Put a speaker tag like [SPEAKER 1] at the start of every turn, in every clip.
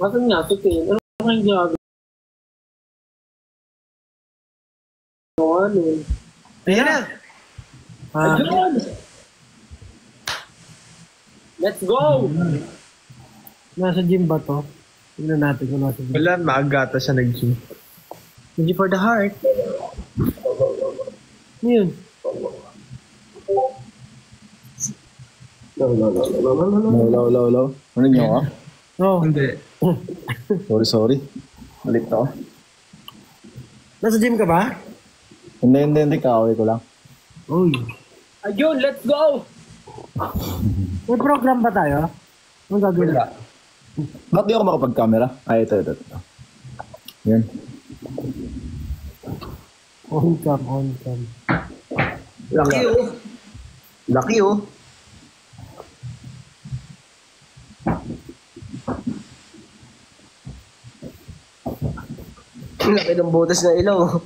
[SPEAKER 1] Bakit nga, tutin? Ano kang gagawin? Ano?
[SPEAKER 2] Ayan na!
[SPEAKER 1] Ayun! Let's go!
[SPEAKER 2] Nasa gym ba to? Tignan natin kung nasa gym.
[SPEAKER 3] Wala, maaga siya nag-gym.
[SPEAKER 2] Hindi for the heart. Ano yun?
[SPEAKER 4] Low. Ano nyo ka?
[SPEAKER 2] Oh,
[SPEAKER 3] Hindi.
[SPEAKER 4] Sorry. Malit ako.
[SPEAKER 2] nasa gym ka ba?
[SPEAKER 4] Hindi. Kaaway ko lang.
[SPEAKER 2] Uy.
[SPEAKER 1] Ayun, let's go!
[SPEAKER 2] May program ba tayo? Anong gagawin?
[SPEAKER 4] Ba't di ako makapag-camera? Ay, ito. Yan.
[SPEAKER 2] On cam.
[SPEAKER 5] Laki oh. Laki ng butas na ilaw.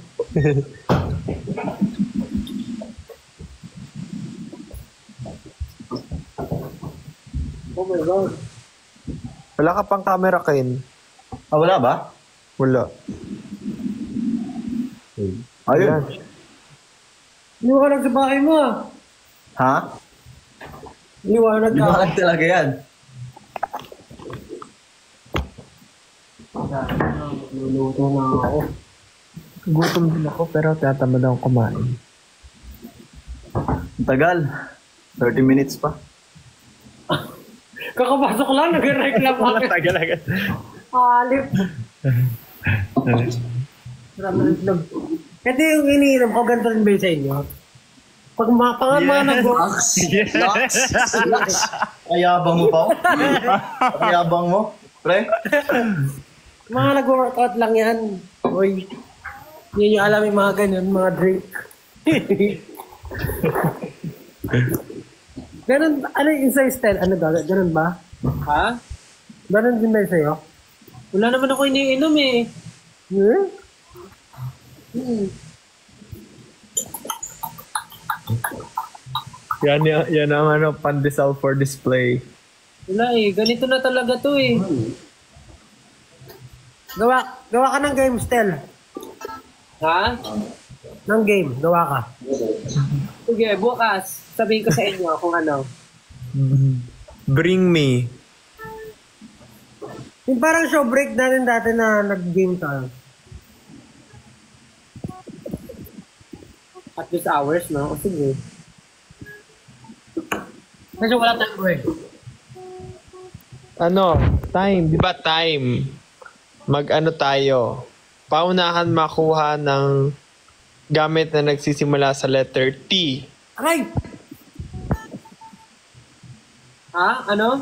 [SPEAKER 1] Oh my God.
[SPEAKER 3] Wala ka pang camera, Ken.
[SPEAKER 4] Ah, wala ba?
[SPEAKER 3] Wala.
[SPEAKER 4] Ayun.
[SPEAKER 2] Liwanag sa bahay mo ah.
[SPEAKER 4] Ha?
[SPEAKER 2] Liwanag ka.
[SPEAKER 4] Liwanag talaga yan.
[SPEAKER 2] Luluto na ako.
[SPEAKER 3] Gutom din ako, pero tatamad ako kumain.
[SPEAKER 4] Tagal. 30 minutes pa.
[SPEAKER 2] Kakapasok lang, nag-reklamo ako.
[SPEAKER 3] Tagal agad.
[SPEAKER 2] Alip. Sarap na itlog. Ito yung iniinom ko, ganito rin ba sa inyo? Pag mga nag-box.
[SPEAKER 4] Kayabang mo pa? Kayabang mo? Pre?
[SPEAKER 2] Mga nag-workout lang yan. Uy. Yun yung alam yung mga ganyan, mga drink. Ganun, ano yung sa'yo style? Ano ba? Ganun ba?
[SPEAKER 1] Ha?
[SPEAKER 2] Ganun din ba sa'yo?
[SPEAKER 1] Wala naman ako iniinom eh.
[SPEAKER 2] Hmm?
[SPEAKER 3] Yan ang ano, pandesal for display.
[SPEAKER 1] Wala eh. Ganito na talaga to eh.
[SPEAKER 2] Gawa ka ng game style.
[SPEAKER 1] Ha?
[SPEAKER 2] Ng game, gawa ka.
[SPEAKER 1] Sige, bukas. Sabihin ko sa inyo kung ano.
[SPEAKER 3] Bring me.
[SPEAKER 2] Yung parang show break natin dati na nag-game tayo.
[SPEAKER 1] At least hours, no? O sige.
[SPEAKER 2] Kasi wala tayong eh.
[SPEAKER 3] Ano? Time. Di ba time? Mag-ano tayo? Paunahan makuha ng gamit na nagsisimula sa letter T.
[SPEAKER 2] Aray!
[SPEAKER 1] Ha? Ano?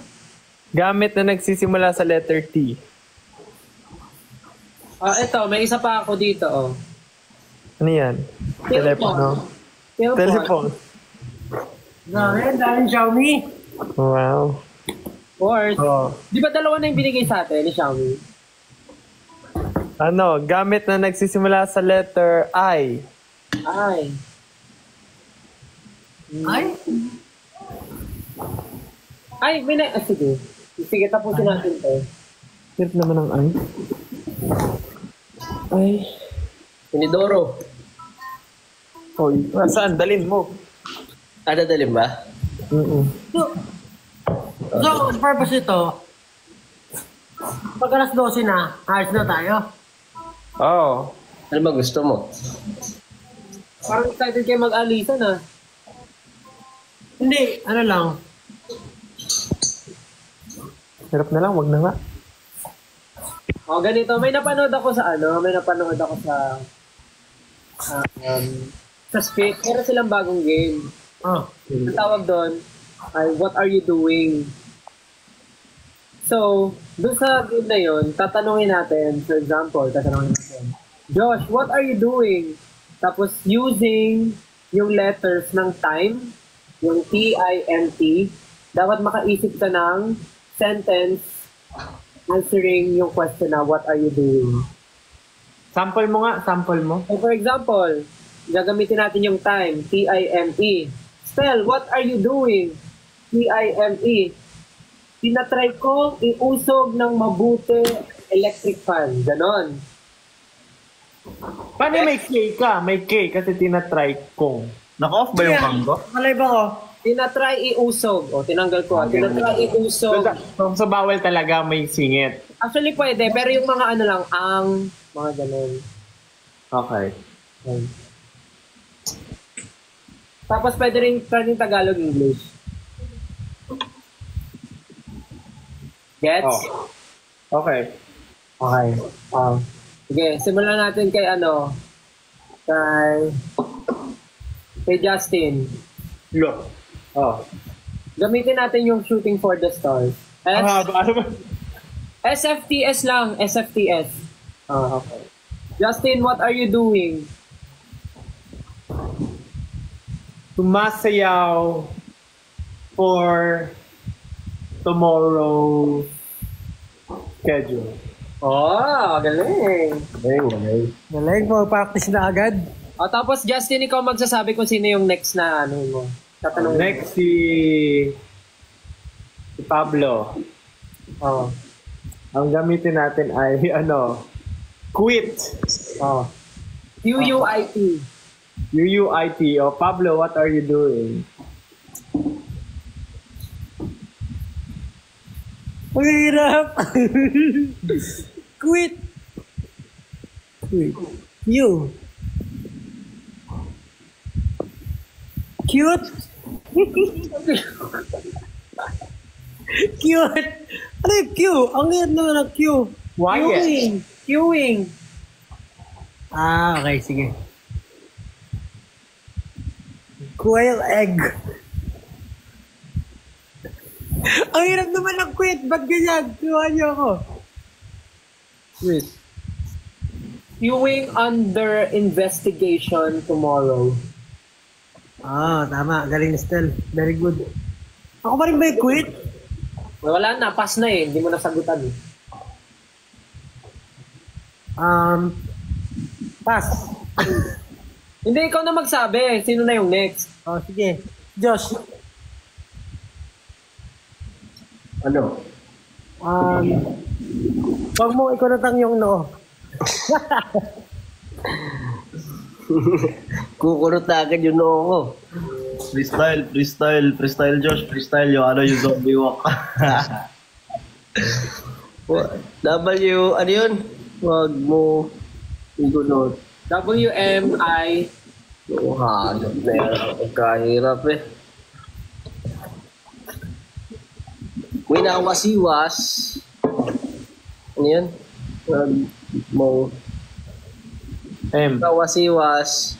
[SPEAKER 3] Gamit na nagsisimula sa letter T.
[SPEAKER 1] Ito, may isa pa ako dito, oh.
[SPEAKER 3] Ano yan? Telepono. Telephone.
[SPEAKER 2] Dahil Xiaomi.
[SPEAKER 3] Wow.
[SPEAKER 1] Or,
[SPEAKER 3] Oh.
[SPEAKER 1] di ba dalawa na yung binigay sa atin ni Xiaomi?
[SPEAKER 3] Ano? Gamit na nagsisimula sa letter I.
[SPEAKER 1] Ay.
[SPEAKER 2] Ay?
[SPEAKER 1] Ay, may na... sige. Sige, tapusin natin to.
[SPEAKER 3] Hirap naman ang I. Ay.
[SPEAKER 5] Pinidoro.
[SPEAKER 3] Hoy. Saan? Dalin mo.
[SPEAKER 5] Dadalhin ba?
[SPEAKER 2] So, purpose ito, pag alas 12 na, ayos na tayo.
[SPEAKER 3] Oh.
[SPEAKER 5] Ano ba gusto mo?
[SPEAKER 1] Parang excited kayo mag-alisan, ah.
[SPEAKER 2] Hindi, ano lang.
[SPEAKER 3] Hirap na lang. Wag na nga.
[SPEAKER 1] O, ganito. May napanood ako sa sa Speak. Meron silang bagong game.
[SPEAKER 2] Oh.
[SPEAKER 1] Ang tawag doon ay What Are You Doing? So, doon sa game na yun, tatanungin natin, for example, Josh, what are you doing? Tapos, using yung letters ng time, yung T-I-M-T, dapat makaisip ka ng sentence answering yung question na, what are you doing?
[SPEAKER 3] Sample mo nga. Sample mo.
[SPEAKER 1] So, for example, gagamitin natin yung time, T-I-M-E. Spell, what are you doing? T-I-M-E. tinatry ko iusog ng mabuti electric fan. Ganon.
[SPEAKER 3] Paano may K ka? May K kasi tinatry kong.
[SPEAKER 4] Naka-off ba yung cam ko?
[SPEAKER 2] Malay ba ko?
[SPEAKER 1] Tinatry iusog. O, tinanggal ko. Tinatry iusog.
[SPEAKER 3] So bawal talaga may singit.
[SPEAKER 1] Actually, pwede. Pero yung mga ano lang, mga ganon.
[SPEAKER 3] Okay.
[SPEAKER 1] Ayun. Tapos pwede rin Tagalog, English. Gets?
[SPEAKER 3] Okay.
[SPEAKER 1] Okay. Sige, simulan natin kay kay Justin.
[SPEAKER 3] Look.
[SPEAKER 1] Gamitin natin yung shooting for the stars. SFTS lang, SFTS. Okay. Justin, what are you doing?
[SPEAKER 3] Sumasayaw for tomorrow schedule.
[SPEAKER 1] Galing.
[SPEAKER 2] Galing mo, practice na agad.
[SPEAKER 1] Tapos Justin, ikaw magsasabi kung sino yung next na mo. Tatanungin mo.
[SPEAKER 3] Next si Pablo. Ang gamitin natin ay quit.
[SPEAKER 1] UUIT.
[SPEAKER 3] UUIT. Pablo, what are you doing?
[SPEAKER 2] Ang hirap. Quit. You. Cute. Cute. Ano yung Q? Ang hirap naman ang Q.
[SPEAKER 3] Wyatt.
[SPEAKER 1] Queuing.
[SPEAKER 2] Okay, sige. Quail egg. Ang hirap naman ng quit. Ba't ganyan? Kinuha niyo ako.
[SPEAKER 1] Wait. Queuing under investigation tomorrow.
[SPEAKER 2] Tama. Galing ni Stel. Very good. Ako pa rin ba yung quit?
[SPEAKER 1] Wala na, pass na eh. Hindi mo nasagutan eh.
[SPEAKER 2] Pass.
[SPEAKER 1] Hindi, ikaw na magsabi. Sino na yung next?
[SPEAKER 2] Sige. Josh.
[SPEAKER 5] Ano?
[SPEAKER 2] Huwag mo ikunatang yung no.
[SPEAKER 5] Kukunot na agad yung noo ko.
[SPEAKER 4] Freestyle Josh, freestyle yung yung zombie walk.
[SPEAKER 5] Ano yun? Huwag mo ikunot.
[SPEAKER 1] WMI.
[SPEAKER 5] Hanap na yan. Pagkahirap eh. Winawasiwas. Ano yun? Winawasiwas.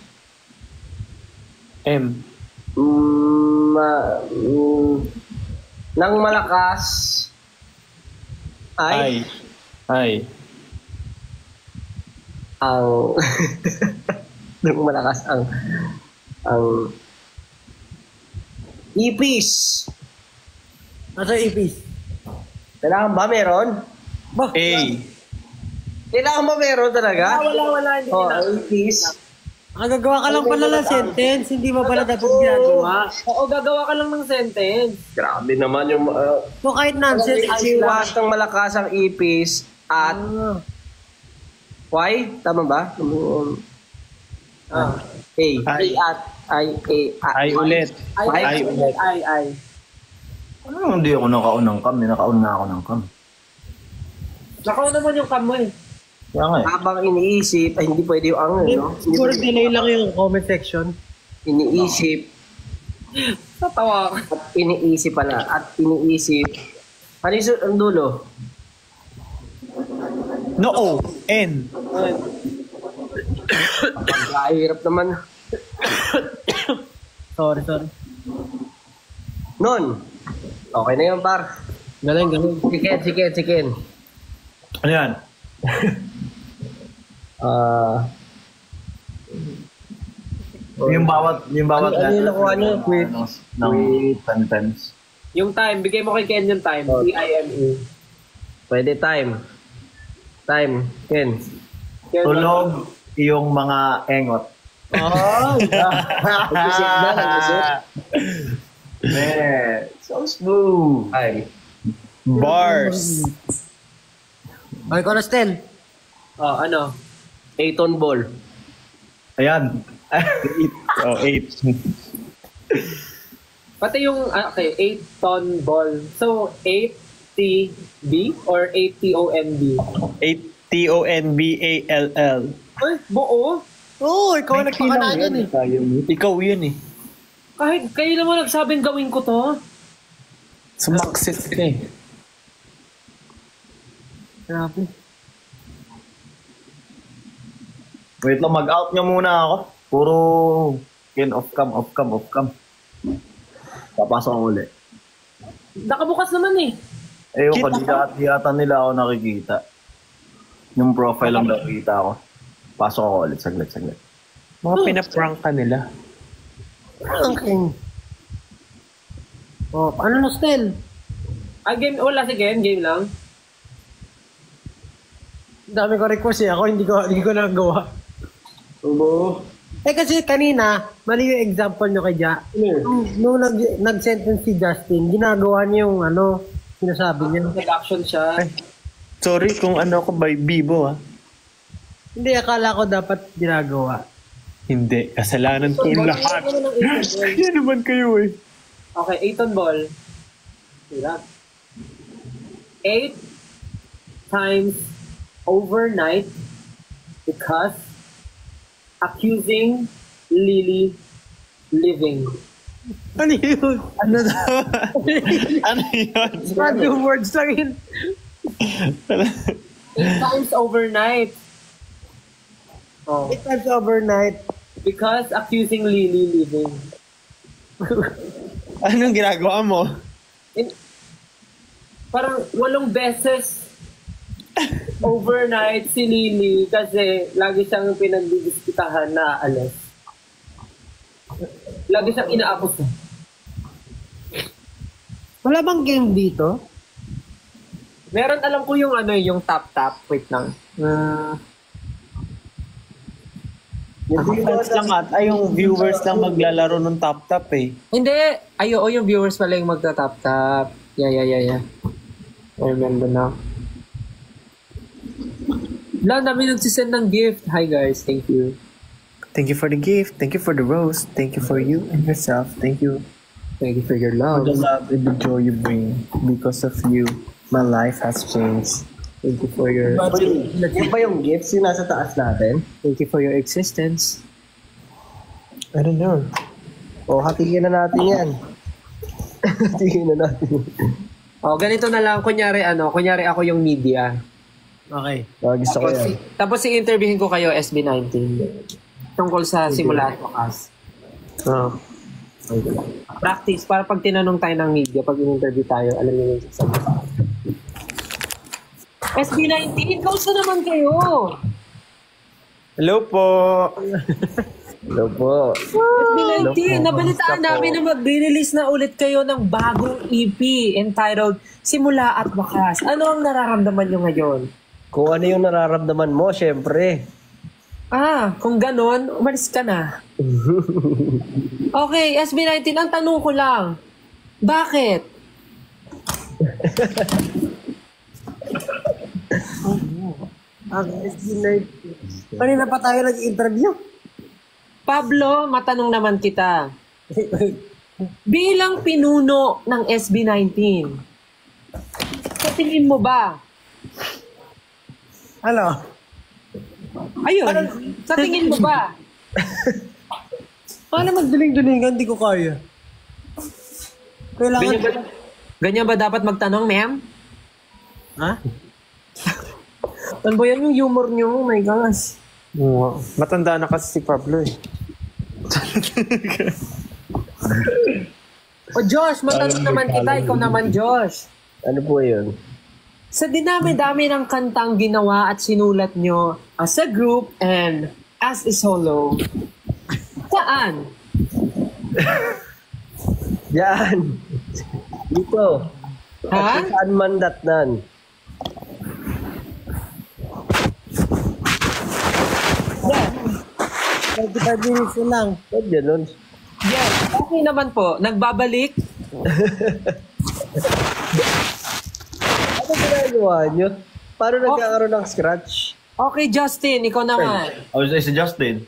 [SPEAKER 5] Nang malakas ay ang nang malakas ang ipis.
[SPEAKER 2] Nasa ipis.
[SPEAKER 5] Kailangan ba meron? Kailangan ba meron talaga?
[SPEAKER 1] Wala. Hindi na.
[SPEAKER 5] Ipis.
[SPEAKER 2] Ang gagawa ka lang pala ng sentence, hindi mo pala dapat ginagawa.
[SPEAKER 1] Oo, gagawa ka lang ng sentence.
[SPEAKER 5] Grabe naman yung...
[SPEAKER 2] So kahit nonsense,
[SPEAKER 5] Siwas ng malakas ang ipis at... Why? Tama ba? A.
[SPEAKER 3] Ay ulit.
[SPEAKER 1] Ay.
[SPEAKER 4] Hindi ako nakaunang cam. Nakauna na ako ng cam.
[SPEAKER 1] Nakaw naman yung cam mo eh.
[SPEAKER 4] Kaya nga eh.
[SPEAKER 5] Habang iniisip, ay hindi pwede yung ang, no?
[SPEAKER 2] siguro delay lang yung comment section.
[SPEAKER 5] Iniisip,
[SPEAKER 1] Tatawa ka.
[SPEAKER 5] at iniisip pala, at iniisip. Ano yung ang dulo?
[SPEAKER 3] No. N.
[SPEAKER 5] Kahirap naman.
[SPEAKER 2] Sorry.
[SPEAKER 5] Non. Okay na yun, par.
[SPEAKER 2] Galing.
[SPEAKER 5] Chicken.
[SPEAKER 4] Ano yan? Yung bawat
[SPEAKER 5] Ano yung nakuha niyo?
[SPEAKER 4] ng sentence.
[SPEAKER 1] Yung time, bigay mo kay Ken yung time. Time.
[SPEAKER 5] Pwede time. Ken.
[SPEAKER 1] Ken,
[SPEAKER 4] Tulog yung mga engot.
[SPEAKER 5] Nag-isip.
[SPEAKER 4] Man, so smooth.
[SPEAKER 5] Time.
[SPEAKER 3] Bars.
[SPEAKER 2] Okay, ko na, Stel.
[SPEAKER 1] Oh, ano?
[SPEAKER 5] 8-on ball.
[SPEAKER 4] Ayan.
[SPEAKER 3] 8.
[SPEAKER 1] Pati yung, okay, 8-ton ball. So, 8-T-B or 8-T-O-N-B?
[SPEAKER 3] 8TONBALL.
[SPEAKER 1] Ay, buo.
[SPEAKER 2] Oo, ikaw ang nagpakanayan eh.
[SPEAKER 3] Ikaw yun eh.
[SPEAKER 1] Kahit kayo naman nagsabing gawin ko to.
[SPEAKER 3] Sumaksit ka eh.
[SPEAKER 2] Grabe.
[SPEAKER 4] Wait lang, mag-out nyo muna ako. Puro off cam. Papasok ako ulit.
[SPEAKER 1] Nakabukas naman eh.
[SPEAKER 4] Ewan ko, di ata nila ako nakikita. Yung profile lang nakikita ako. Pasok ako ulit, saglit.
[SPEAKER 3] Mga pinaprank ka nila.
[SPEAKER 2] Okay. Oh, paano na, Stel?
[SPEAKER 1] Game, wala si game lang.
[SPEAKER 2] Dami ko request eh. Ako hindi ko nagawa.
[SPEAKER 5] Ubo.
[SPEAKER 2] Kasi kanina, mali yung example nyo kay Ja. Nung nag-sentence si Justin, ginagawa niya yung sinasabi niya.
[SPEAKER 1] Nag-action siya.
[SPEAKER 3] Sorry kung ano ako by Bibo ah.
[SPEAKER 2] Hindi, akala ko dapat ginagawa.
[SPEAKER 3] Hindi, kasalanan ko lahat. Kaya naman kayo eh.
[SPEAKER 1] Okay, 8-on ball. Hirap. 8 times overnight because accusing Lily living.
[SPEAKER 2] Ano yun?
[SPEAKER 3] Ano daw? Ano yun?
[SPEAKER 2] Random words lang yun.
[SPEAKER 1] 8 times overnight. Oh.
[SPEAKER 2] 8 times overnight.
[SPEAKER 1] Because accusing Lily living.
[SPEAKER 3] Anong ginagawa mo?
[SPEAKER 1] Parang 8 beses overnight si Lily kasi lagi siyang pinagdidiskitahan na alis. Lagi siyang inaapos.
[SPEAKER 2] Wala bang game dito?
[SPEAKER 1] Meron, alam ko yung yung tap. Wait lang.
[SPEAKER 3] Yung viewers lang maglalaro ng tap-tap eh.
[SPEAKER 1] Hindi. Yung viewers pala yung magta-tap-tap. Yeah. I remember now. Lang namin nagsisend ng gift. Hi guys, thank you.
[SPEAKER 3] Thank you for the gift. Thank you for the rose. Thank you for you and yourself. Thank you
[SPEAKER 1] Thank you for your love.
[SPEAKER 3] for the love and the joy you bring. Because of you, my life has changed.
[SPEAKER 1] Thank you for your
[SPEAKER 5] Yung ba yung gifts yung nasa taas natin?
[SPEAKER 1] thank you for your existence.
[SPEAKER 3] I don't know.
[SPEAKER 5] O, hatiin na natin yan. Hatiin na natin.
[SPEAKER 1] Oh, ganito na lang. Kunyari ako yung media.
[SPEAKER 2] Okay.
[SPEAKER 5] Gusto ko yan.
[SPEAKER 1] Tapos i-interviewin ko kayo SB19. Tungkol sa simula at wakas.
[SPEAKER 3] Oh.
[SPEAKER 1] Practice, para pag tinanong tayo ng media, pag in-interview tayo, alam niyo yung sasagot. SB19, kamusta naman kayo?
[SPEAKER 3] Hello po.
[SPEAKER 5] Hello po.
[SPEAKER 1] SB19, nabalitaan namin na mag-release na ulit kayo ng bagong EP entitled Simula at Wakas. Ano ang nararamdaman nyo ngayon?
[SPEAKER 5] Kung ano yung nararamdaman mo, syempre.
[SPEAKER 1] Kung ganon, umalis ka na. Okay, SB19, ang tanong ko lang, bakit?
[SPEAKER 2] Kanina pa tayo nag-interview.
[SPEAKER 1] Pablo, matanong naman kita. Bilang pinuno ng SB19, sa tingin mo ba?
[SPEAKER 2] Ano?
[SPEAKER 1] Ayun, sa tingin mo ba?
[SPEAKER 2] Paano magduling-dulingan? Hindi ko kaya. Kailangan...
[SPEAKER 1] Ganyan ba dapat magtanong, ma'am?
[SPEAKER 2] Ha?
[SPEAKER 1] Ano ba yan yung humor nyo? Oh my gosh.
[SPEAKER 3] Wow. Matanda na kasi si Pablo eh.
[SPEAKER 1] Josh, matanong naman kita. Ikaw naman, Josh.
[SPEAKER 5] Ano po yun?
[SPEAKER 1] Sa dinami-dami ng kantang ginawa at sinulat nyo as a group and as a solo, saan?
[SPEAKER 5] Yan. Dito.
[SPEAKER 1] Ha?
[SPEAKER 5] Saan man datnan?
[SPEAKER 2] 35 minutes na lang.
[SPEAKER 5] Ba't ganun?
[SPEAKER 1] Yes, okay naman po. Nagbabalik.
[SPEAKER 5] ginawa nyo? Paano nagkakaroon ng scratch?
[SPEAKER 1] Okay, Justin, ikaw naman.
[SPEAKER 4] Si Justin.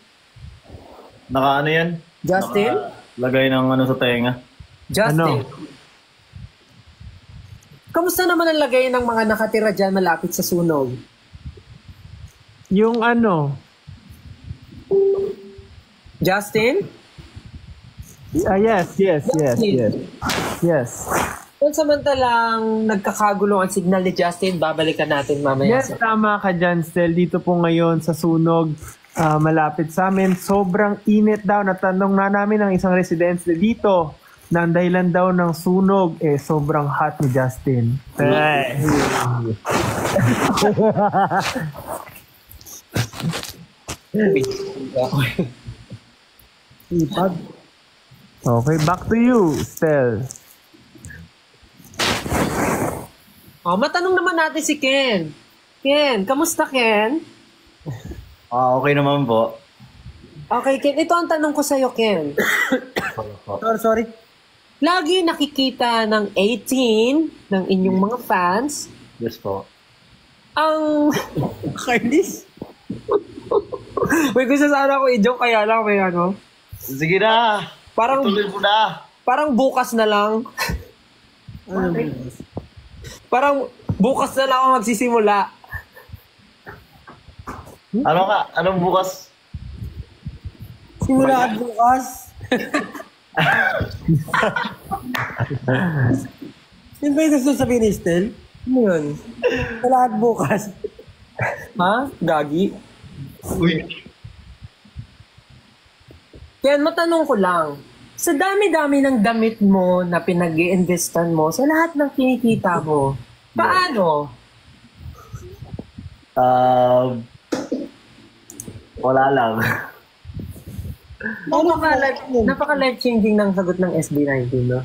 [SPEAKER 4] Naka ano yan?
[SPEAKER 1] Justin?
[SPEAKER 4] Lagay ng ano sa tenga.
[SPEAKER 1] Justin.
[SPEAKER 3] Ano?
[SPEAKER 1] Kamusta naman ang lagay ng mga nakatira dyan malapit sa sunog?
[SPEAKER 3] Yung ano?
[SPEAKER 1] Justin?
[SPEAKER 3] Yes. Yes.
[SPEAKER 1] Kung samantalang nagkakagulo ang signal ni Justin, babalikan natin mamaya.
[SPEAKER 3] Yes, tama ka dyan, Stel. Dito po ngayon sa sunog, malapit sa amin. Sobrang init daw. Natanong na namin ang isang residente dito na ang dahilan daw ng sunog, sobrang hot ni Justin. Ay. Okay, back to you, Stel.
[SPEAKER 1] Matanong naman natin si Ken. Ken, kamusta Ken?
[SPEAKER 4] Okay naman po.
[SPEAKER 1] Okay, Ken, ito ang tanong ko sa'yo, Ken.
[SPEAKER 2] Sorry.
[SPEAKER 1] Lagi nakikita ng 18 ng inyong mga fans
[SPEAKER 4] Yes po.
[SPEAKER 1] ang... Kainis? May gusto sana ako i-joke, kaya lang may ano.
[SPEAKER 4] Sige na.
[SPEAKER 1] Parang,
[SPEAKER 4] Tuloy mo na.
[SPEAKER 1] parang bukas na lang. Parang bukas na lang ako magsisimula.
[SPEAKER 4] Ano ka? Anong bukas?
[SPEAKER 2] Simula at bukas. Yun ba yung gusto sabihin ni Stel? Ano yun? Simula at bukas.
[SPEAKER 1] Ha? Gagi?
[SPEAKER 4] Uy.
[SPEAKER 1] Kaya matanong ko lang, sa dami-dami ng damit mo na pinag-i-investan mo, sa lahat ng kinikita mo, paano?
[SPEAKER 4] Wala lang.
[SPEAKER 1] Napaka-life-changing ng sagot ng SB19, no?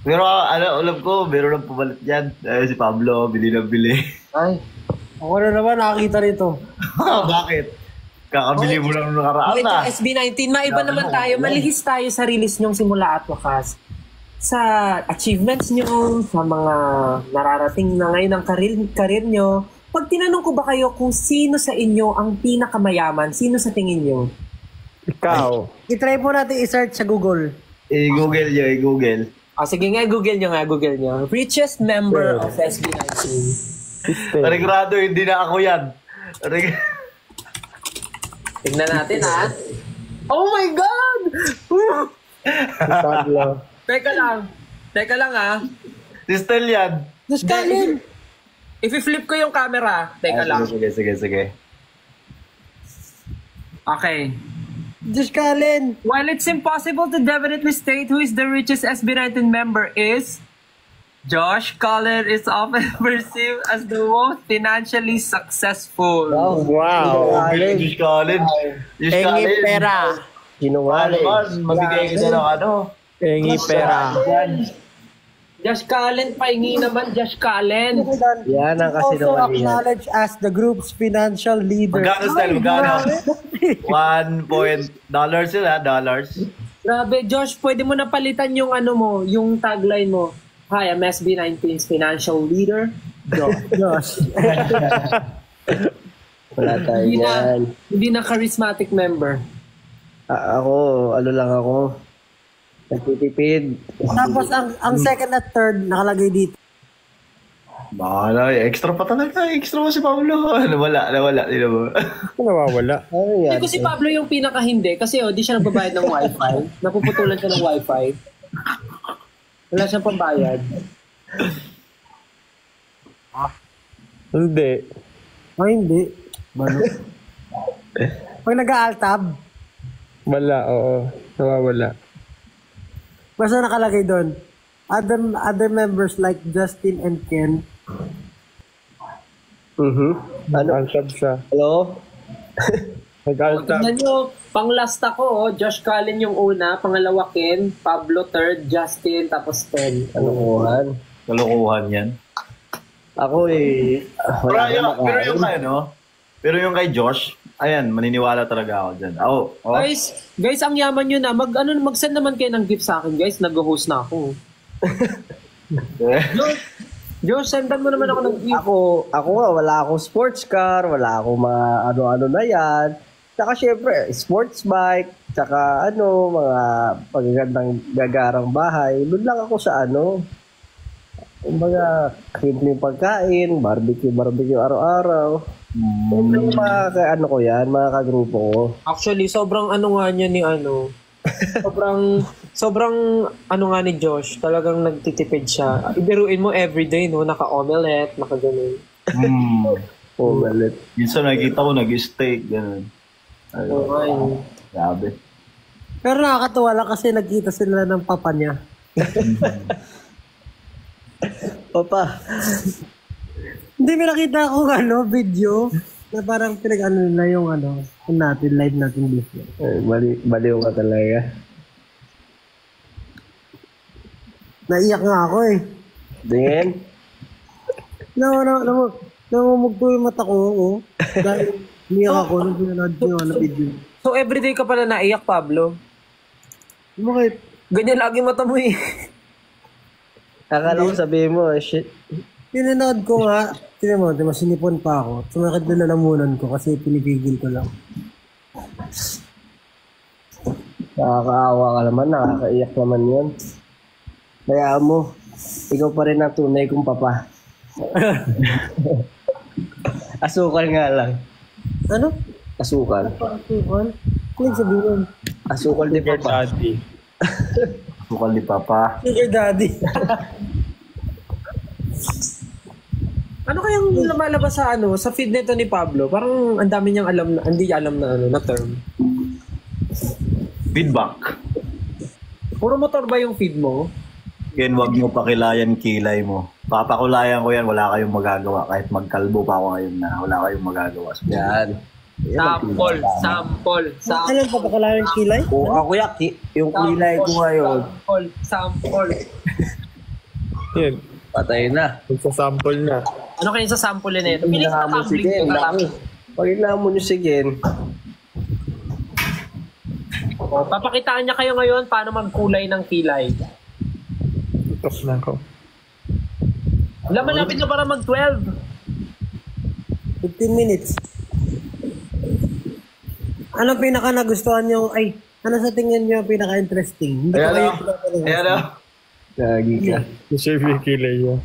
[SPEAKER 4] Pero alam ko, meron lang pumalit dyan. Si Pablo, bili na bili.
[SPEAKER 1] Ay.
[SPEAKER 2] Ako na naman nakakita rito.
[SPEAKER 4] Bakit? Kakabili mo lang nung nakaraan
[SPEAKER 1] Ito,
[SPEAKER 4] na.
[SPEAKER 1] SB19, maiba naman tayo. Malihis tayo sa release nyong simula at wakas. Sa achievements nyo, sa mga nararating na ngayon ng karir nyo. Pag tinanong ko ba kayo kung sino sa inyo ang pinakamayaman, sino sa tingin nyo?
[SPEAKER 3] Ikaw.
[SPEAKER 2] I-try po natin i-search sa Google.
[SPEAKER 4] I-google nyo, i-google.
[SPEAKER 1] Sige nga, Google nyo. Richest member of SB19.
[SPEAKER 4] Regrado, hindi na ako yan.
[SPEAKER 1] Tignan natin, ha? Oh my God!
[SPEAKER 3] Pablo.
[SPEAKER 1] Teka lang, ha?
[SPEAKER 4] Si Stel yan.
[SPEAKER 2] Just Kalin!
[SPEAKER 1] I-flip ko yung camera. Teka lang.
[SPEAKER 4] Sige.
[SPEAKER 1] Okay.
[SPEAKER 2] Just Kalin!
[SPEAKER 1] While it's impossible to definitely state who is the richest SB19 member is, Josh Cullen is often perceived as the most financially successful.
[SPEAKER 3] Wow.
[SPEAKER 4] Diyos Colin.
[SPEAKER 3] Engi pera.
[SPEAKER 5] Sinungaling.
[SPEAKER 4] Magbigay ka na ng ano.
[SPEAKER 3] Engi pera.
[SPEAKER 1] Josh Cullen, pahingi naman, Josh Cullen.
[SPEAKER 5] Yan ang
[SPEAKER 2] Also
[SPEAKER 5] kasinungalingan.
[SPEAKER 2] acknowledged as the group's financial leader.
[SPEAKER 4] Magkano, Stel? Magkano? $1 sila, dollars.
[SPEAKER 1] Grabe, Josh, pwede mo na palitan yung ano mo, yung tagline mo. Hi, I'm SB19's financial leader.
[SPEAKER 2] Josh.
[SPEAKER 5] Wala tayo yan.
[SPEAKER 1] Hindi na charismatic member.
[SPEAKER 5] Ako, ano lang ako. Nagtitipid.
[SPEAKER 2] Tapos ang second at third nakalagay dito.
[SPEAKER 4] Bahala, extra pa talaga. Extra mo si Pablo. Nawala. Di na mo.
[SPEAKER 3] Nawawala.
[SPEAKER 5] Ano yan?
[SPEAKER 1] Hindi ko si Pablo yung pinaka-hindi kasi di siya nagbabayad ng wifi. Napuputulan siya ng wifi. Wala siyang pambayad.
[SPEAKER 3] Hindi.
[SPEAKER 2] Hindi. Pag nag-aaltab,
[SPEAKER 3] Wala, oo. Nawawala.
[SPEAKER 2] basta nakalagay doon. Other members like Justin and Ken.
[SPEAKER 5] Ano?
[SPEAKER 3] Nag-altab siya.
[SPEAKER 5] Hello?
[SPEAKER 3] Nag-altab.
[SPEAKER 1] Tignan nyo, pang last ako, Josh Cullen yung una, pangalawa Ken, Pablo third, Justin, tapos Ken.
[SPEAKER 5] Kalokohan.
[SPEAKER 4] Kalokohan yan.
[SPEAKER 5] Ako
[SPEAKER 4] Pero yung kay Josh, ayan, maniniwala talaga ako dyan.
[SPEAKER 1] Guys, ang yaman nyo na. Mag-send naman kayo ng gift sa akin, guys. Nag-host na ako. Josh, sendan mo naman ako ng gift.
[SPEAKER 5] Ako nga, wala akong sports car, wala akong mga ano-ano na yan. Tsaka syempre, sports bike, tsaka mga pagagandang gagarang bahay. Doon lang ako sa kumbaga, simpleng pagkain, barbecue araw-araw. Yung mga ko yan, mga kagrupo ko.
[SPEAKER 1] Actually, sobrang nga niya ni sobrang nga ni Josh, talagang nagtitipid siya. Ibiruin mo everyday, no? Naka-omelette, naka-ganun.
[SPEAKER 5] Omelette.
[SPEAKER 4] Minsan nakikita ko nag-steak, gano'n.
[SPEAKER 1] Okay.
[SPEAKER 4] Grabe.
[SPEAKER 2] Pero nakakatuwa lang kasi nagkita sila ng papa niya.
[SPEAKER 5] Papa.
[SPEAKER 2] Hindi, may nakita akong video na parang pinag-ano nila yung live natin business.
[SPEAKER 5] Baliw ka talaga.
[SPEAKER 2] Naiyak nga ako eh.
[SPEAKER 5] Then?
[SPEAKER 2] Namumugto yung mata ko, dahil niyak ako nung pinanood ko yung video.
[SPEAKER 1] So, everyday ka pala naiyak, Pablo?
[SPEAKER 2] Bakit?
[SPEAKER 1] Ganyan lagi mata mo eh.
[SPEAKER 5] Akala ko sabihin mo, shit.
[SPEAKER 2] Pinanood ko nga, tinan mo, sinipon pa ako. Sumakit na lalamunan ko kasi pinipigil ko lang.
[SPEAKER 5] Nakakaawa ka naman, nakakaiyak naman yun. Kaya mo, ikaw pa rin ang tunay kong papa. Asukal nga lang.
[SPEAKER 2] Ano?
[SPEAKER 5] Asukal.
[SPEAKER 2] Asukal? Ano sabihin?
[SPEAKER 5] Asukal di papa.
[SPEAKER 4] Asukal di papa.
[SPEAKER 2] Sugar daddy.
[SPEAKER 1] Ano kayang lumalabas sa feed nito ni Pablo? Parang ang dami niyang hindi alam na term.
[SPEAKER 4] Feedback.
[SPEAKER 1] Puro motor ba yung feed mo?
[SPEAKER 4] Yan, wag mo pakilayan kilay mo. Papakulayan ko yan, wala kayong magagawa. Kahit magkalbo pa ako ngayon na wala kayong magagawa.
[SPEAKER 5] Yan.
[SPEAKER 1] Sample.
[SPEAKER 2] Ano pa pakalayan kilay?
[SPEAKER 5] O ako yung kilay ko ngayon.
[SPEAKER 1] Sample.
[SPEAKER 3] Yun.
[SPEAKER 5] Patay na.
[SPEAKER 3] Magsasample na.
[SPEAKER 1] Ano kayong sa sample na ito? Piling
[SPEAKER 5] Hinahamon si Gen. Pag hinahamon nyo si Gen.
[SPEAKER 1] Papakitaan niya kayo ngayon paano magkulay ng kilay.
[SPEAKER 3] Tutok na ako.
[SPEAKER 1] Malapit na para mag-12.
[SPEAKER 2] 15 minutes. Ano pinaka nagustuhan nyo? Ano sa tingin nyo pinaka-interesting? Hindi pa kayo
[SPEAKER 4] Ayan.
[SPEAKER 5] Lagi ka.
[SPEAKER 3] Deserve yung kilay yun.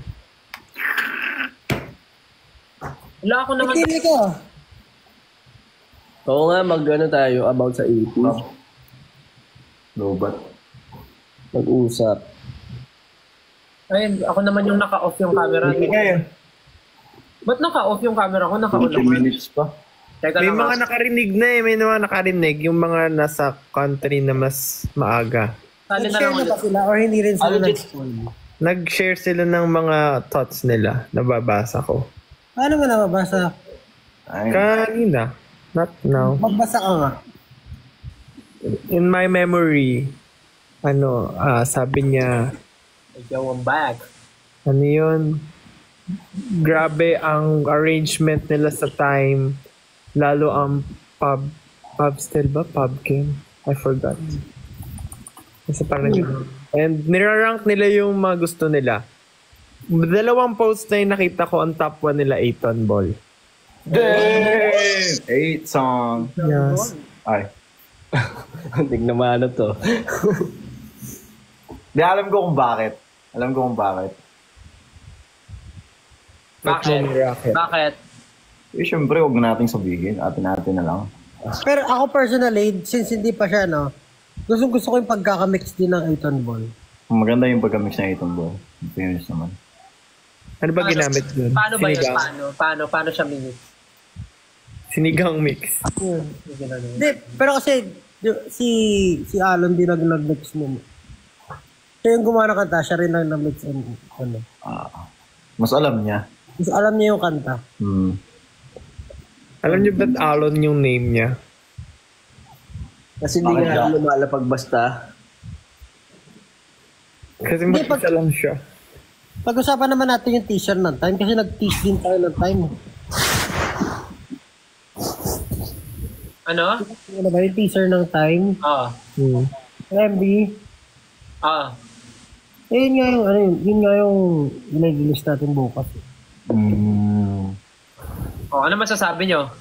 [SPEAKER 1] Wala ako naman.
[SPEAKER 2] Pili ka.
[SPEAKER 5] Oo nga, tayo about sa 80s.
[SPEAKER 4] Lobat.
[SPEAKER 5] Mag-usap.
[SPEAKER 1] Ayun, ako naman yung naka-off yung camera. Ba't naka-off yung camera ko? Naka-on
[SPEAKER 4] 15
[SPEAKER 1] naman.
[SPEAKER 4] minutes pa.
[SPEAKER 1] Teka
[SPEAKER 3] May
[SPEAKER 1] lang,
[SPEAKER 3] mga nakarinig na eh. May mga nakarinig. Yung mga nasa country na mas maaga.
[SPEAKER 1] Sali na
[SPEAKER 2] Nag-share
[SPEAKER 1] lang
[SPEAKER 2] na
[SPEAKER 1] ulit.
[SPEAKER 2] ba sila or hindi rin sila
[SPEAKER 1] Legit.
[SPEAKER 2] nag-spoil?
[SPEAKER 3] Nag-share sila ng mga thoughts nila. Nababasa ko.
[SPEAKER 2] Paano mo nababasa?
[SPEAKER 4] Ay.
[SPEAKER 3] Kanina. Not now.
[SPEAKER 2] Magbasa ka nga.
[SPEAKER 3] In my memory, sabi niya,
[SPEAKER 1] Yo, I'm back.
[SPEAKER 3] ano yun? Grabe ang arrangement nila sa time. Lalo ang pub still ba? Pub game? I forgot. Kasi parang and nirarank nila yung mga gusto nila. Dalawang post na yung nakita ko, ang top 1 nila, 8-ton ball.
[SPEAKER 4] Damn! 8 song.
[SPEAKER 3] Yes.
[SPEAKER 4] Ay.
[SPEAKER 5] Tignan mo to.
[SPEAKER 4] Di, alam ko kung bakit.
[SPEAKER 1] Bakit?
[SPEAKER 4] Eh, syempre, huwag na nating sabihin. Atin na lang.
[SPEAKER 2] Pero ako personally, since hindi pa siya, gusto ko yung pagkakamix din ng 8-ton ball.
[SPEAKER 4] Maganda yung pagka-mix na itong ball. Finish naman.
[SPEAKER 3] Ano ba ginamit dun?
[SPEAKER 1] Paano ba yun?
[SPEAKER 3] Sinigang?
[SPEAKER 1] Paano siya minute?
[SPEAKER 3] Sinigang mix.
[SPEAKER 2] Hindi, pero kasi si Alon din nag-mix nun. Siya yung gumawa ng kanta, siya rin nag-mix
[SPEAKER 4] Mas alam niya.
[SPEAKER 2] Mas alam niya yung kanta.
[SPEAKER 3] Alam niyo ba't Alon yung name niya?
[SPEAKER 5] Kasi hindi nga lumalapag basta.
[SPEAKER 3] Kasi
[SPEAKER 2] Hindi,
[SPEAKER 3] mag-isa lang siya.
[SPEAKER 2] Pag-usapan naman natin yung teaser ng time kasi nag-tease din tayo ng time.
[SPEAKER 1] Ano?
[SPEAKER 2] Ano ba yung teaser ng time?
[SPEAKER 1] Ah.
[SPEAKER 2] MB, yun nga yung, ano yun nga yung nililinis natin bukas.
[SPEAKER 1] Ano masasabi nyo?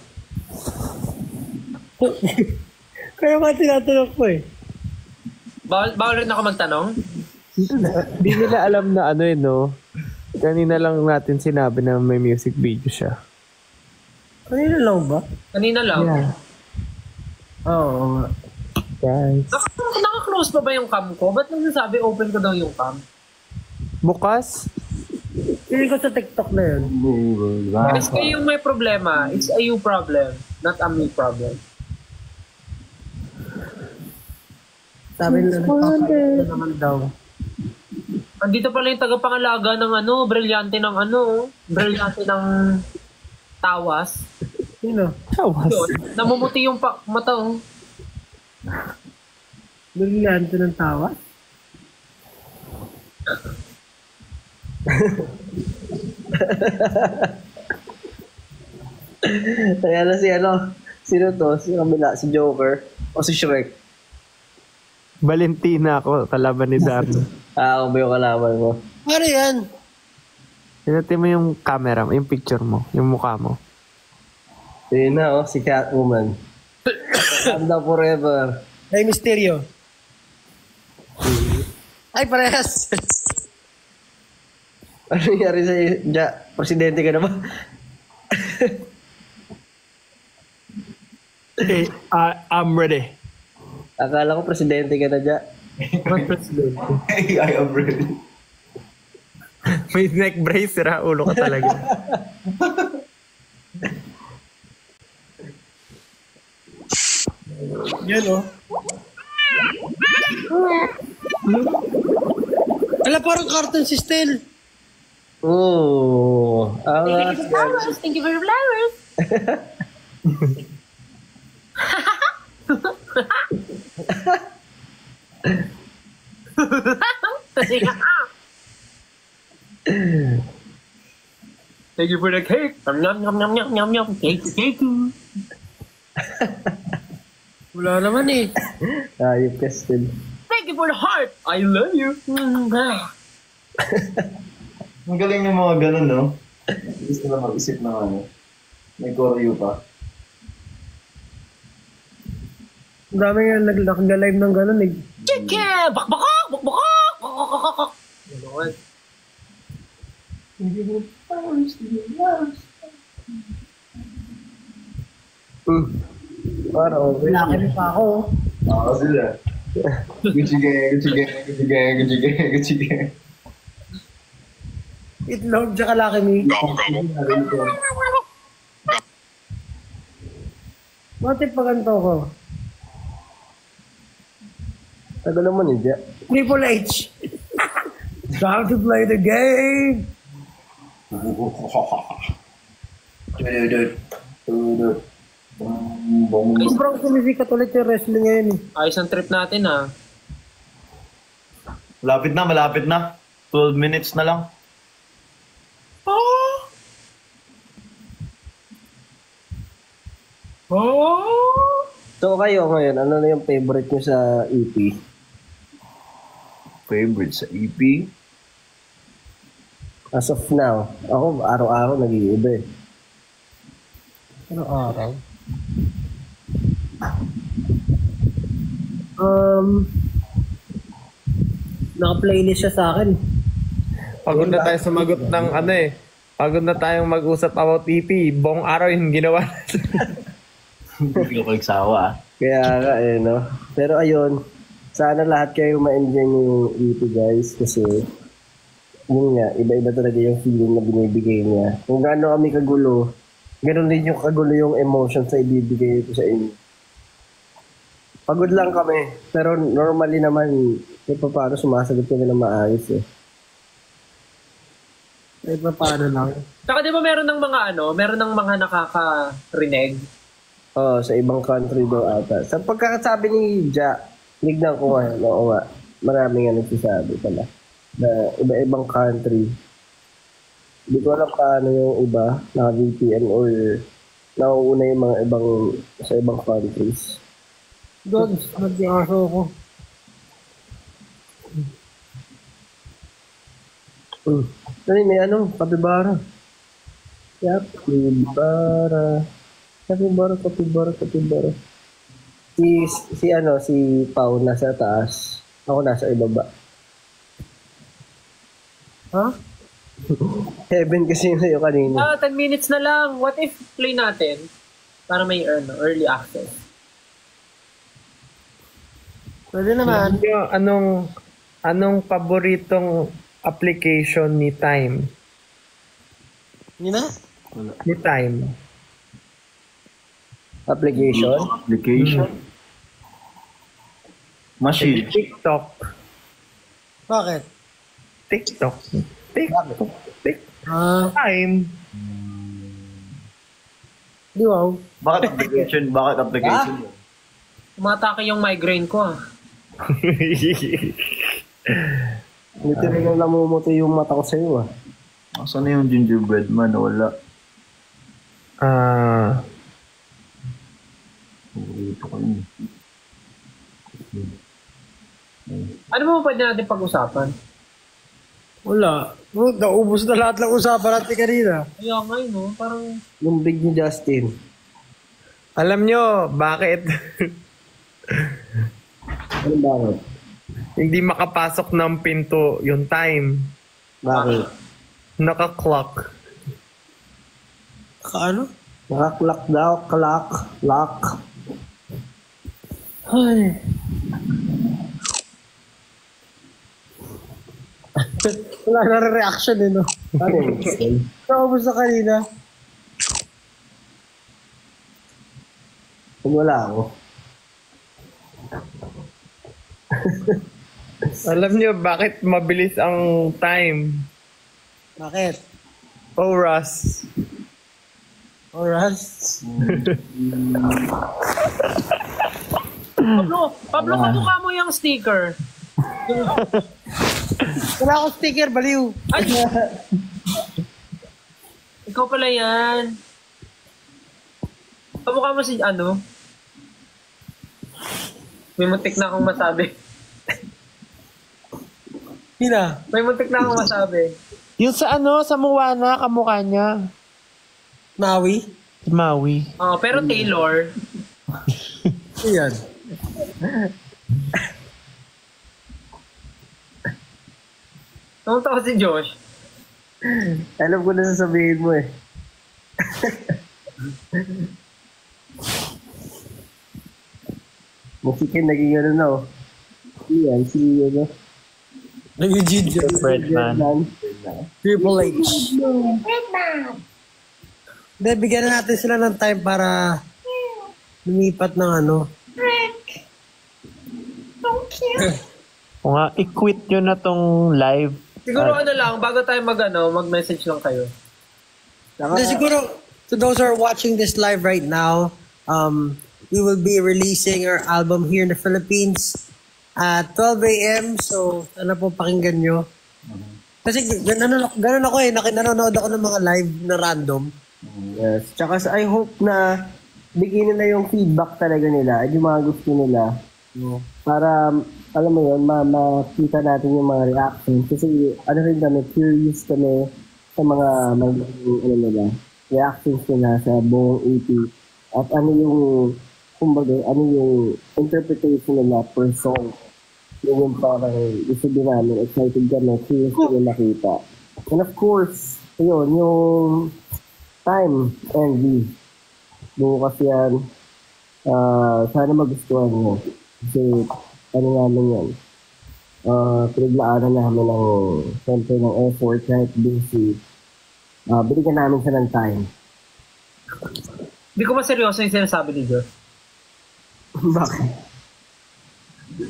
[SPEAKER 2] Kaya nga tinatanong ko eh.
[SPEAKER 1] Bawal rin ako magtanong?
[SPEAKER 3] Hindi nila alam na ano no? Kanina lang natin sinabi na may music video siya.
[SPEAKER 2] Kanina lang ba?
[SPEAKER 1] Kanina lang.
[SPEAKER 3] Yeah.
[SPEAKER 2] Oo nga.
[SPEAKER 3] Guys.
[SPEAKER 1] Naka-close pa ba yung cam ko? Ba't nagsasabi open ko daw yung cam?
[SPEAKER 3] Bukas?
[SPEAKER 2] Hindi ko sa TikTok na yun.
[SPEAKER 1] Kasi kayo yung may problema. It's a you problem, not a me problem.
[SPEAKER 2] Sabi nila nagpapalito na naman daw.
[SPEAKER 1] Andito pala yung tagapangalaga ng brilyante ng brilyante ng tawas.
[SPEAKER 2] Sino?
[SPEAKER 3] Tawas.
[SPEAKER 1] Yun, namumuti yung mata.
[SPEAKER 2] Brilyante ng tawa?
[SPEAKER 5] Kaya na sino to? Si kabila, si Joker o si Shrek?
[SPEAKER 3] Valentina ako, kalaban ni Darno.
[SPEAKER 5] Ako ba yung kalaban mo?
[SPEAKER 2] Ano yan?
[SPEAKER 3] Pinati mo yung camera, yung picture mo, yung mukha mo.
[SPEAKER 5] Yun na, si Catwoman. Wakanda forever.
[SPEAKER 2] Ay, Mysterio. Ay, parehas.
[SPEAKER 5] Ano nangyari sa'yo? Presidente ka na ba?
[SPEAKER 3] Okay, I'm ready.
[SPEAKER 5] Akala ko presidente ka na, Ja.
[SPEAKER 3] What president?
[SPEAKER 4] I am ready.
[SPEAKER 3] May neck brace, sira ulo ka talaga.
[SPEAKER 2] Yan, oh. Ala, parang cartoon si Stel.
[SPEAKER 5] Oo.
[SPEAKER 1] Thank you for the flowers. Thank you for the cake. Yum, yum, yum, yum, yum, yum. Cake.
[SPEAKER 2] Wala naman eh.
[SPEAKER 5] Ayop ka still.
[SPEAKER 1] Thank you for the heart. I love you.
[SPEAKER 4] Ang galing yung mga ganun, no? Gusto na mag-isip ng may choreo pa.
[SPEAKER 2] Ang dami nga nag-live ng gano'n eh.
[SPEAKER 1] Chicken! Bakbakak! Bakbakak! Bakbakak!
[SPEAKER 5] Para okay.
[SPEAKER 2] Laki pa ako.
[SPEAKER 4] Oo, sila. Gucci gang.
[SPEAKER 2] Itlog, tsaka laki me. Bakit pa ganito ko?
[SPEAKER 5] Tagal naman eh, Ja.
[SPEAKER 2] Triple H. Time to play the game. Sobrang sumisikat ulit yung wrestling ngayon eh.
[SPEAKER 1] Ayos ang trip natin
[SPEAKER 4] Malapit na. 12 minutes na lang.
[SPEAKER 5] So kayo ngayon, ano na yung favorite nyo sa EP?
[SPEAKER 4] Favorite sa EP?
[SPEAKER 5] As of now, ako araw-araw nag-iiba eh.
[SPEAKER 2] Ano araw? Naka-playlist siya sa akin.
[SPEAKER 3] Pagod na tayo sumagot ng Pagod na tayong mag-usap about EP. Buong araw yung ginawa natin.
[SPEAKER 4] Hindi ko nagsawa.
[SPEAKER 5] Kaya nga eh, no? Pero ayun, sana lahat kayo ma-enjoy yung EP guys kasi yun nga, iba-iba talaga yung feeling na binibigay niya. Kung gaano kami kagulo, ganoon din yung kagulo yung emotions na ibibigay ko sa inyo. Pagod lang kami, pero normally naman, paano sumasagot kami ng maayos eh.
[SPEAKER 2] Paano lang?
[SPEAKER 1] Saka di ba meron ng mga nakakarinig?
[SPEAKER 5] Oo, sa ibang country daw ata. Sa pagkakasabi ni Ja, lignan ko nga, oo nga, marami nga nagsasabi pala na iba-ibang country. Hindi ko alam paano yung iba, naka-VPN or nauuna yung mga sa ibang countries.
[SPEAKER 2] Dogs, nag-aso ko.
[SPEAKER 5] Ano may kapibara. Kapibara. Si Pau nasa taas. Ako nasa ibaba.
[SPEAKER 2] Ha?
[SPEAKER 5] Heaven kasi yun sa'yo kanina.
[SPEAKER 1] 10 minutes na lang. What if play natin para may early access?
[SPEAKER 2] Pwede naman.
[SPEAKER 3] Anong paboritong application ni Time?
[SPEAKER 2] Yun na?
[SPEAKER 3] Ni Time.
[SPEAKER 5] Application?
[SPEAKER 4] Machine.
[SPEAKER 3] TikTok.
[SPEAKER 2] Bakit?
[SPEAKER 3] TikTok.
[SPEAKER 2] Ah,
[SPEAKER 3] Time.
[SPEAKER 2] di wow.
[SPEAKER 4] Bakit application?
[SPEAKER 1] Umatake yung migraine ko ah.
[SPEAKER 5] Literal na namumuti yung mata ko sa'yo ah.
[SPEAKER 4] Asan na yung gingerbread man? Wala. Ito ko yun.
[SPEAKER 1] Ano mo pwede natin pag-usapan?
[SPEAKER 2] Wala. Naubos na lahat ng usapan natin kanina.
[SPEAKER 1] Kaya ngayon, no? Parang...
[SPEAKER 5] Yung big ni Justin.
[SPEAKER 3] Alam nyo, bakit
[SPEAKER 5] Ano bakit?
[SPEAKER 3] hindi makapasok ng pinto yung Time?
[SPEAKER 5] Bakit?
[SPEAKER 3] Naka-clock.
[SPEAKER 2] Ano?
[SPEAKER 5] Nakaklak daw, lock.
[SPEAKER 2] Ay. Wala na reaction no?
[SPEAKER 5] Ano yun?
[SPEAKER 2] Naubos na kanina.
[SPEAKER 5] Kung wala ako.
[SPEAKER 3] Alam nyo, bakit mabilis ang Time?
[SPEAKER 2] Bakit?
[SPEAKER 3] Oras.
[SPEAKER 2] Oras?
[SPEAKER 1] Pablo, kamukha mo yung sticker.
[SPEAKER 2] Wala akong sticker, baliw.
[SPEAKER 1] Ay! Ikaw pala yan. Kamukha mo si may muntik na akong masabi.
[SPEAKER 2] Hina.
[SPEAKER 1] May muntik na akong masabi.
[SPEAKER 3] Yung sa sa Moana, kamukha niya.
[SPEAKER 2] Maui?
[SPEAKER 3] Maui.
[SPEAKER 1] Pero Taylor,
[SPEAKER 2] Iyan.
[SPEAKER 1] namunta ko si Josh.
[SPEAKER 5] Alam ko na sasabihin mo eh. Musikin naging oh. Yan,
[SPEAKER 2] Naging ginger.
[SPEAKER 5] Birdman.
[SPEAKER 2] Triple H. Hindi, bigyan na natin sila ng time para lumipat ng
[SPEAKER 3] O nga, i-quit nyo na tong live.
[SPEAKER 1] Siguro lang, bago tayo mag-message lang kayo.
[SPEAKER 2] Hindi, siguro, to those who are watching this live right now, we will be releasing our album here in the Philippines at 12 a.m. So, sana po pakinggan nyo. Kasi ganun ako nanonood ako ng mga live na random.
[SPEAKER 5] Yes. Tsaka I hope na bigyan nila yung feedback talaga nila at yung mga gusto nila. Para, alam mo yun, makita natin yung mga reactions. Kasi, rin kami, curious kami sa mga reactions nila sa buong EP. At ano yung interpretation nila per song. Yun yung parang gusto din namin, excited kami, curious kami nakita. And of course, yun, yung Time, Envy. Bukas yan. Sana magustuhan nyo. Kasi, namin yan. Pinaglaanan namin siyempre ng effort kahit busy. Binigyan namin siya ng time.
[SPEAKER 1] Hindi ko maseryoso yung sinasabi ni Josh.
[SPEAKER 5] Bakit?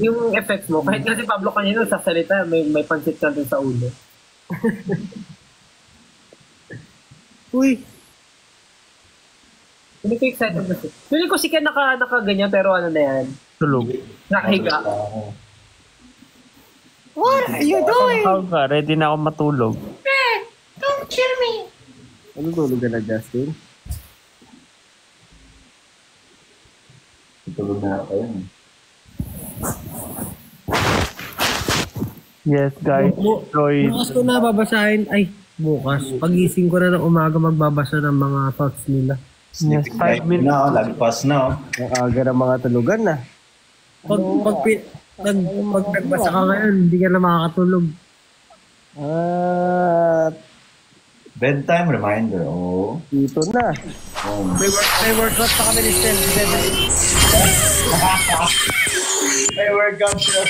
[SPEAKER 1] Yung effects mo, kahit kasi Pablo kanina sa salita, may pansit ka din sa ulo.
[SPEAKER 2] Uy,
[SPEAKER 1] Hindi ko excited na siya. Feeling ko si Ken nakaganyan, pero na yan.
[SPEAKER 3] Tulog.
[SPEAKER 1] Nakahiga.
[SPEAKER 2] what are you doing?
[SPEAKER 3] Ready na ako matulog.
[SPEAKER 2] Don't kill me.
[SPEAKER 5] Ano tulog ka na, Justin?
[SPEAKER 4] Tulog na ako yun.
[SPEAKER 3] Yes, guys. Enjoy.
[SPEAKER 2] Bukas ko na babasahin. Ay, bukas. Pagising ko na ng umaga magbabasa ng mga thoughts nila.
[SPEAKER 3] Yes, 5 minutes.
[SPEAKER 4] Na, lagpas na.
[SPEAKER 5] Ang aga ng mga tulugan na.
[SPEAKER 2] Pag nagbasa ka ngayon, hindi ka na makakatulog.
[SPEAKER 4] Bedtime reminder. Oh.
[SPEAKER 5] Dito na.
[SPEAKER 2] May workout pa kami ni Stel.
[SPEAKER 4] May workout siya.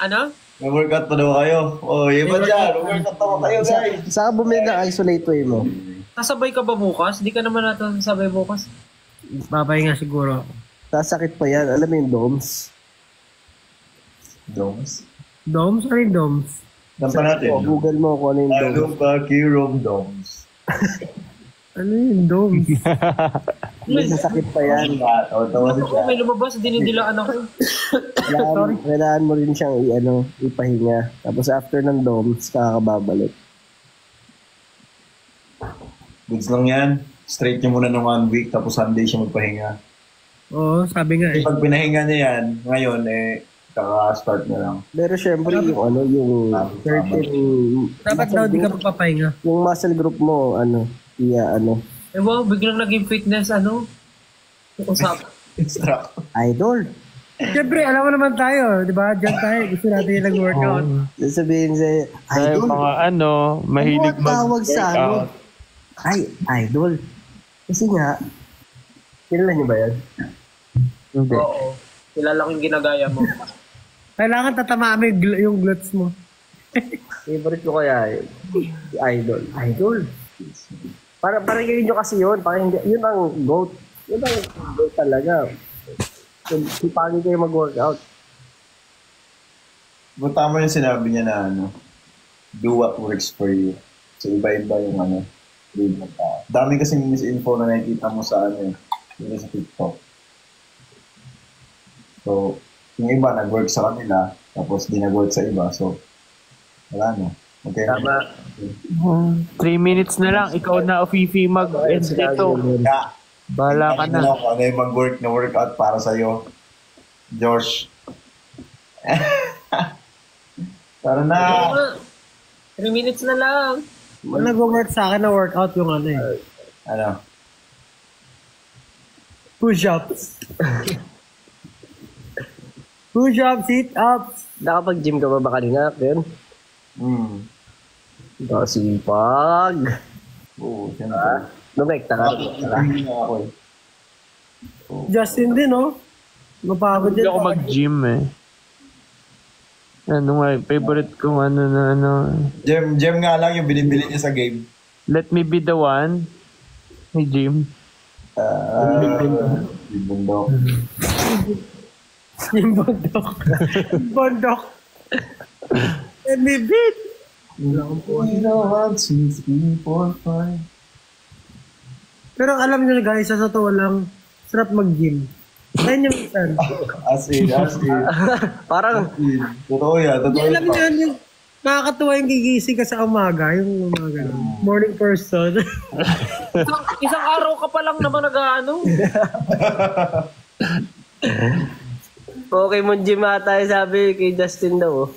[SPEAKER 1] Ano?
[SPEAKER 4] May workout pa daw kayo. Oh, iba dyan. Workout pa kayo, guys.
[SPEAKER 5] Saan ka bumili ng isolate way mo?
[SPEAKER 1] Nasabay ka ba bukas? Di ka naman natin sabay bukas.
[SPEAKER 2] Babay nga siguro.
[SPEAKER 5] Sasakit pa yan. Alam mo yung DOMS?
[SPEAKER 4] Domes.
[SPEAKER 2] Domes? Ano yung Domes?
[SPEAKER 4] Dampa natin.
[SPEAKER 5] Google mo kung ano yung DOMS.
[SPEAKER 4] Alum ka, Kirom Domes.
[SPEAKER 2] Ano yung Domes?
[SPEAKER 5] May sasakit pa yan.
[SPEAKER 4] Tawa-tawa siya.
[SPEAKER 1] May lumabas, dinidilaan ako.
[SPEAKER 5] Kailangan mo rin siyang ipahinga. Tapos after ng DOMS, kakababalik.
[SPEAKER 4] Goods lang yan. Straight niya muna ng 1 week, tapos Sunday siya magpahinga.
[SPEAKER 2] Oo, sabi nga eh.
[SPEAKER 4] Pag pinahinga niya yan, ngayon, kaka-start na lang.
[SPEAKER 5] Pero syempre, yung certain...
[SPEAKER 2] Dapat daw di ka magpapahinga.
[SPEAKER 5] Yung muscle group mo,
[SPEAKER 1] Wow, biglang naging fitness, usap.
[SPEAKER 4] Extra.
[SPEAKER 5] idol.
[SPEAKER 2] Siyempre, alam mo naman tayo, di ba? Diyan tayo, gusto natin yung nag-workout.
[SPEAKER 5] Sabihin sa'yo,
[SPEAKER 3] Dahil
[SPEAKER 5] idol.
[SPEAKER 3] mga mahilig
[SPEAKER 5] Ano tawag sa
[SPEAKER 3] mag-workout.
[SPEAKER 5] Ay, idol. Kasi nga, kilala niyo ba yan?
[SPEAKER 3] Hindi.
[SPEAKER 1] Oo. Kilala ko yung ginagaya mo.
[SPEAKER 2] Kailangan tatamaan mo yung glutes mo.
[SPEAKER 5] Favorite ko kaya idol. Idol. Parang yun nyo kasi yun. Parang yun ang GOAT. Yun ang GOAT talaga. Sipagin kayo mag-workout.
[SPEAKER 4] But tama yung sinabi niya na do what works for you. So iba-iba yung dami kasing misinfo na nakikita mo sa dito sa TikTok. So, yung iba nag-work sa kanila, tapos di nag-work sa iba. So, wala na. Okay.
[SPEAKER 5] Tama.
[SPEAKER 3] 3 minutes na lang. Ikaw na, Fifi, mag-end dito.
[SPEAKER 4] Yeah.
[SPEAKER 3] Bahala ka na.
[SPEAKER 4] Ano yung mag-work na workout para sa'yo? Josh. Tara na.
[SPEAKER 1] 3 minutes na lang.
[SPEAKER 2] Nag-work sa akin na workout yung
[SPEAKER 4] Ano?
[SPEAKER 2] push-ups. Push-ups, sit-ups.
[SPEAKER 5] Nakapag-gym ka ba kanina, Ken? Sipag.
[SPEAKER 4] Oo, siyempre.
[SPEAKER 5] Lumekta ka.
[SPEAKER 4] Hindi na ako eh.
[SPEAKER 2] Justin din, no? Mapagod
[SPEAKER 3] Hindi
[SPEAKER 2] yan.
[SPEAKER 3] ako mag-gym eh. Favorite kong
[SPEAKER 4] Gem nga lang yung binibili niya sa game.
[SPEAKER 3] Let Me Be The One. Hey, Jim.
[SPEAKER 4] Yung bundok.
[SPEAKER 2] Yung bundok. Bundok. And may beat.
[SPEAKER 4] 1, 2, 3, 4, 5.
[SPEAKER 2] Pero alam nyo guys, sa totoo lang, sarap mag-gym. Ayun yung minsan.
[SPEAKER 4] As in.
[SPEAKER 5] Parang,
[SPEAKER 4] Totoo yan.
[SPEAKER 2] Alam nyo yun, yung nakakatuwa yung gigising ka sa umaga, yung umaga. Morning person.
[SPEAKER 1] Isang araw ka pa lang naman
[SPEAKER 5] Pokemon gym ata sabi kay Justin daw.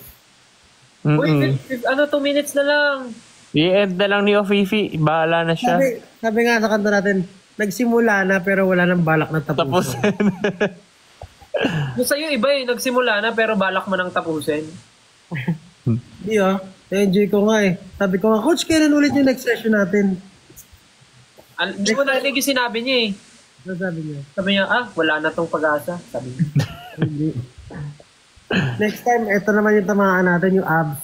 [SPEAKER 1] Wait, 2 minutes na lang.
[SPEAKER 3] I-end na lang ni Fifi. Bahala na siya.
[SPEAKER 2] Sabi nga sa kanto natin, nagsimula na pero wala nang balak na
[SPEAKER 3] Tapos.
[SPEAKER 2] tapusin.
[SPEAKER 1] Yung sa'yo iba nagsimula na pero balak mo nang tapusin.
[SPEAKER 2] Hindi na-enjoy ko nga eh. Sabi ko nga, Coach, kailan ulit yung next session natin?
[SPEAKER 1] Hindi mo narinig yung sinabi niya eh.
[SPEAKER 2] Ano sabi niya?
[SPEAKER 1] Sabi niya, wala na tong pag-asa. Sabi niya.
[SPEAKER 2] Hindi. Next time, ito naman yung tamaan natin, yung abs.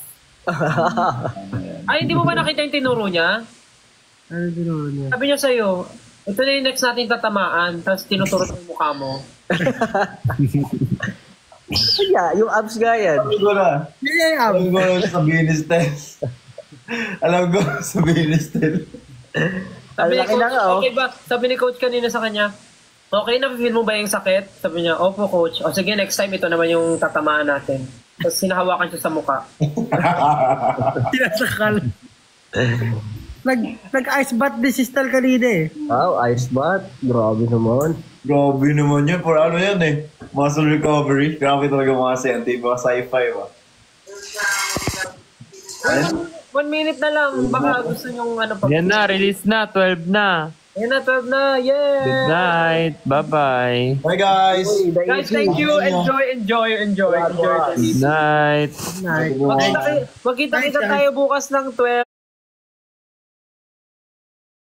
[SPEAKER 1] Hindi mo ba nakita yung tinuro niya?
[SPEAKER 2] Ano tinuro niya?
[SPEAKER 1] Sabi niya sa'yo, ito na yung next natin tatamaan, tapos tinuturo yung mukha mo.
[SPEAKER 5] Kaya, yung abs nga yan.
[SPEAKER 4] Alam ko na.
[SPEAKER 2] Yeah, yung abs.
[SPEAKER 4] Alam ko na sabihin ni Stel.
[SPEAKER 1] Sabi ni
[SPEAKER 5] Laki na
[SPEAKER 1] coach,
[SPEAKER 5] nga,
[SPEAKER 1] okay ba? Sabi ni coach kanina sa kanya, okay na, feel mo ba yung sakit? Sabi niya, opo coach. O sige, next time ito naman yung tatamaan natin. Tapos sinahawakan siya sa mukha.
[SPEAKER 2] Sinasakal. Nag-ice bath din si Stel kanina eh.
[SPEAKER 5] Wow, ice bath. Grabe naman.
[SPEAKER 4] Grabe naman yun. For ano yan eh. Muscle recovery. Grabe talaga mga science. Mga sci-fi ba?
[SPEAKER 1] 1 minute na lang. Baka gusto nyong ano pa.
[SPEAKER 3] Yan na, release na, 12 na.
[SPEAKER 1] Yan na, 12 na. Yay!
[SPEAKER 3] Good night. Bye-bye.
[SPEAKER 4] Bye guys!
[SPEAKER 1] Guys, thank you. Enjoy.
[SPEAKER 3] Good night.
[SPEAKER 2] Night.
[SPEAKER 1] Magkita-kita tayo bukas ng 12.